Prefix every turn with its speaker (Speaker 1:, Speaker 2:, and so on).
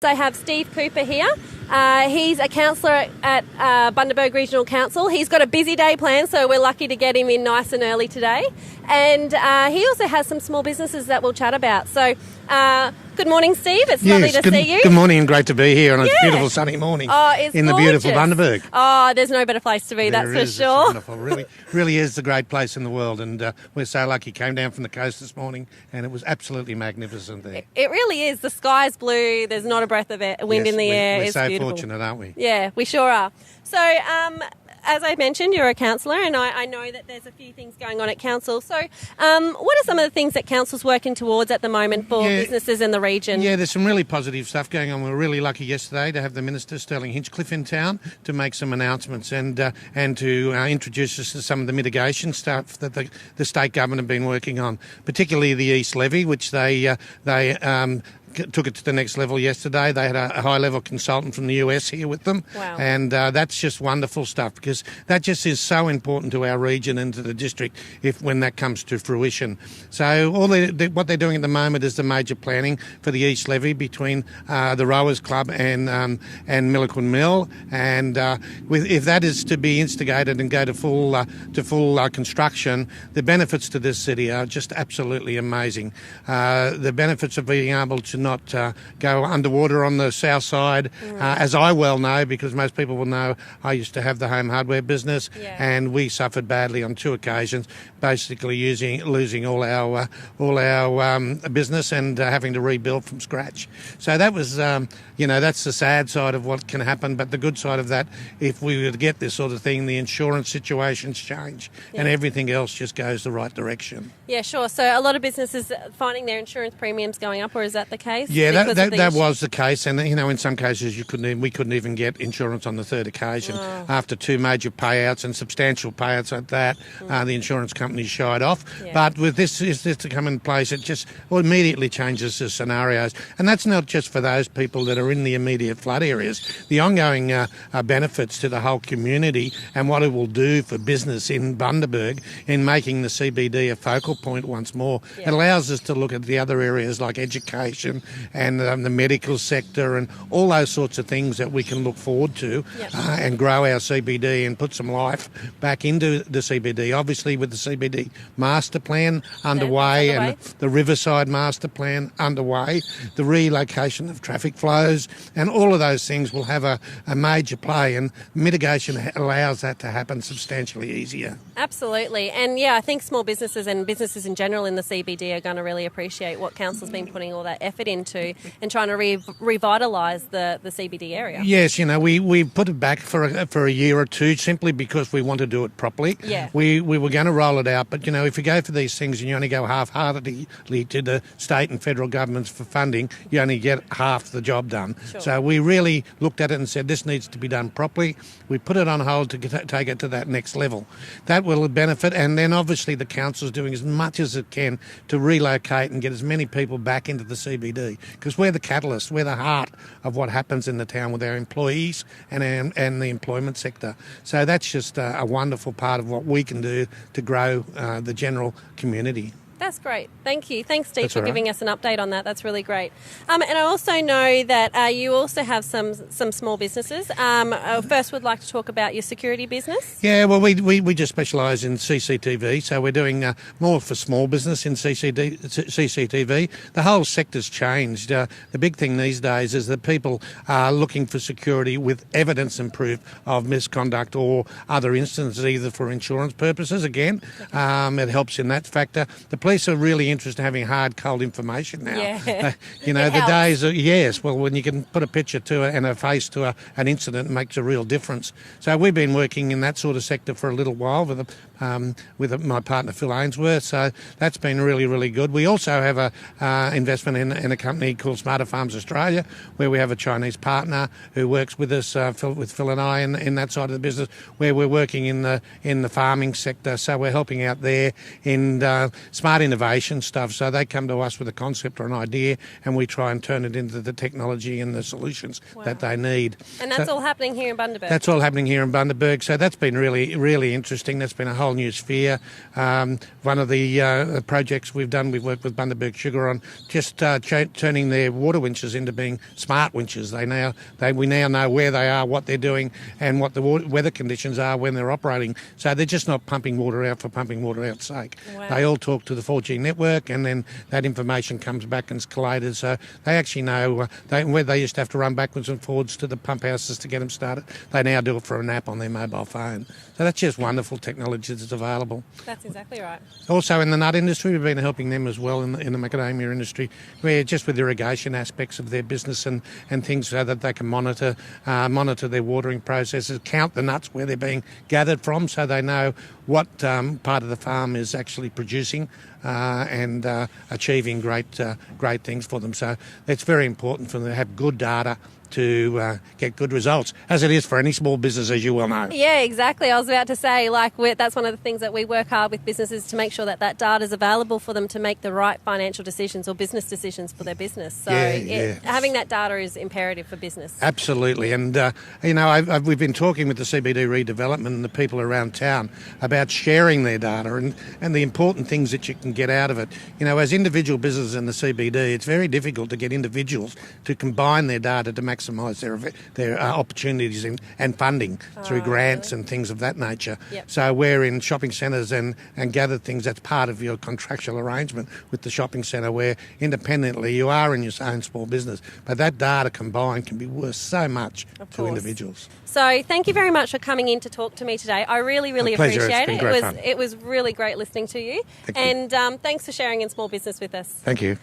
Speaker 1: I have Steve Cooper here. He's a councillor at Bundaberg Regional Council. He's got a busy day planned, so we're lucky to get him in nice and early today. And he also has some small businesses that we'll chat about. So good morning, Steve. It's lovely to see you.
Speaker 2: Good morning, and great to be here on a beautiful sunny morning in the beautiful Bundaberg.
Speaker 1: Oh, there's no better place to be, that's for sure.
Speaker 2: It's wonderful. Really is the great place in the world, and we're so lucky. Came down from the coast this morning, and it was absolutely magnificent there.
Speaker 1: It really is. The sky's blue. There's not a breath of wind in the air.
Speaker 2: We're
Speaker 1: it's
Speaker 2: so
Speaker 1: beautiful.
Speaker 2: fortunate, aren't we?
Speaker 1: Yeah, we sure are. So, as I mentioned, you're a councillor, and I know that there's a few things going on at council. So, what are some of the things that council's working towards at the moment for businesses in the region?
Speaker 2: Yeah, there's some really positive stuff going on. We were really lucky yesterday to have the Minister, Sterling Hinchcliffe, in town to make some announcements and to introduce us to some of the mitigation stuff that the state government have been working on, particularly the East Levy, which they took it to the next level yesterday. They had a high-level consultant from the US here with them.
Speaker 1: Wow.
Speaker 2: And that's just wonderful stuff, because that just is so important to our region and to the district when that comes to fruition. So what they're doing at the moment is the major planning for the East Levy between the Rowers Club and Milliquin Mill. And if that is to be instigated and go to full construction, the benefits to this city are just absolutely amazing. The benefits of being able to not go underwater on the south side, as I well know, because most people will know I used to have the home hardware business, and we suffered badly on 2 occasions, basically losing all our business and having to rebuild from scratch. So that was, that's the sad side of what can happen. But the good side of that, if we were to get this sort of thing, the insurance situations change and everything else just goes the right direction.
Speaker 1: Yeah, sure. So a lot of businesses finding their insurance premiums going up, or is that the case?
Speaker 2: Yeah, that was the case, and in some cases we couldn't even get insurance on the 3rd occasion. After 2 major payouts and substantial payouts at that, the insurance companies shied off. Yeah. But with this to come in place, it just immediately changes the scenarios, and that's not just for those people that are in the immediate flood areas. The ongoing benefits to the whole community and what it will do for business in Bundaberg in making the CBD a focal point once more. Yeah. It allows us to look at the other areas like education and the medical sector and all those sorts of things that we can look forward to and grow our CBD and put some life back into the CBD. Obviously, with the CBD master plan underway and the Riverside master plan underway, the relocation of traffic flows and all of those things will have a major play, and mitigation allows that to happen substantially easier.
Speaker 1: Absolutely. And I think small businesses and businesses in general in the CBD are going to really appreciate what council's been putting all that effort into and trying to revitalise the CBD area. Yes,
Speaker 2: we put it back for a year or two simply because we want to do it properly.
Speaker 1: Yeah.
Speaker 2: We were going to roll it out, but if you go for these things and you only go half-heartedly to the state and federal governments for funding, you only get half the job done.
Speaker 1: Sure.
Speaker 2: So we really looked at it and said this needs to be done properly. We put it on hold to take it to that next level. That will benefit, and then obviously the council's doing as much as it can to relocate and get as many people back into the CBD, because we're the catalyst, we're the heart of what happens in the town with our employees and the employment sector. So that's just a wonderful part of what we can do to grow the general community.
Speaker 1: That's great. Thank you. Thanks, Steve, for giving us an update on that. That's really great. And I also know that you also have some small businesses. First, would like to talk about your security business.
Speaker 2: Yeah, well, we just specialise in CCTV, so we're doing more for small business in CCTV. The whole sector's changed. The big thing these days is that people are looking for security with evidence and proof of misconduct or other instances, either for insurance purposes. Again, it helps in that factor. The police are really interested in having hard, cold information now.
Speaker 1: Yeah.
Speaker 2: The days are, yes, well, when you can put a picture to it and a face to an incident, it makes a real difference. So we've been working in that sort of sector for a little while with my partner Phil Ainsworth, so that's been really, really good. We also have a investment in a company called Smarter Farms Australia, where we have a Chinese partner who works with us, with Phil and I, in that side of the business, where we're working in the farming sector. So we're helping out there in smart smart innovation stuff. So they come to us with a concept or an idea, and we try and turn it into the technology and the solutions that they need.
Speaker 1: And that's all happening here in Bundaberg?
Speaker 2: That's all happening here in Bundaberg. So that's been really, really interesting. That's been a whole new sphere. One of the projects we've done, we've worked with Bundaberg Sugar on just turning their water winches into being smart winches. We now know where they are, what they're doing, and what the weather conditions are when they're operating. So they're just not pumping water out for pumping water out's sake.
Speaker 1: Wow.
Speaker 2: They all talk to the 4G network, and then that information comes back and is collated. So they actually know where they used to have to run backwards and forwards to the pump houses to get them started. They now do it for an app on their mobile phone. So that's just wonderful technology that's available.
Speaker 1: That's exactly right.
Speaker 2: Also in the nut industry, we've been helping them as well in the macadamia industry, where just with irrigation aspects of their business and things so that they can monitor their watering processes, count the nuts where they're being gathered from so they know what part of the farm is actually producing and achieving great things for them. So it's very important for them to have good data to get good results, as it is for any small business, as you well know.
Speaker 1: Yeah, exactly. I was about to say, that's one of the things that we work hard with businesses to make sure that data is available for them to make the right financial decisions or business decisions for their business. So having that data is imperative for business.
Speaker 2: Absolutely. And, we've been talking with the CBD redevelopment and the people around town about sharing their data and the important things that you can get out of it. As individual businesses in the CBD, it's very difficult to get individuals to combine their data to maximise their opportunities and funding through grants and things of that nature.
Speaker 1: Yep.
Speaker 2: So where in shopping centres and gathered things, that's part of your contractual arrangement with the shopping centre, where independently you are in your own small business. But that data combined can be worth so much to individuals.
Speaker 1: So thank you very much for coming in to talk to me today. I really, really appreciate it.
Speaker 2: It's been great fun.
Speaker 1: It was really great listening to you.
Speaker 2: Thank you.
Speaker 1: And thanks for sharing in small business with us.
Speaker 2: Thank you.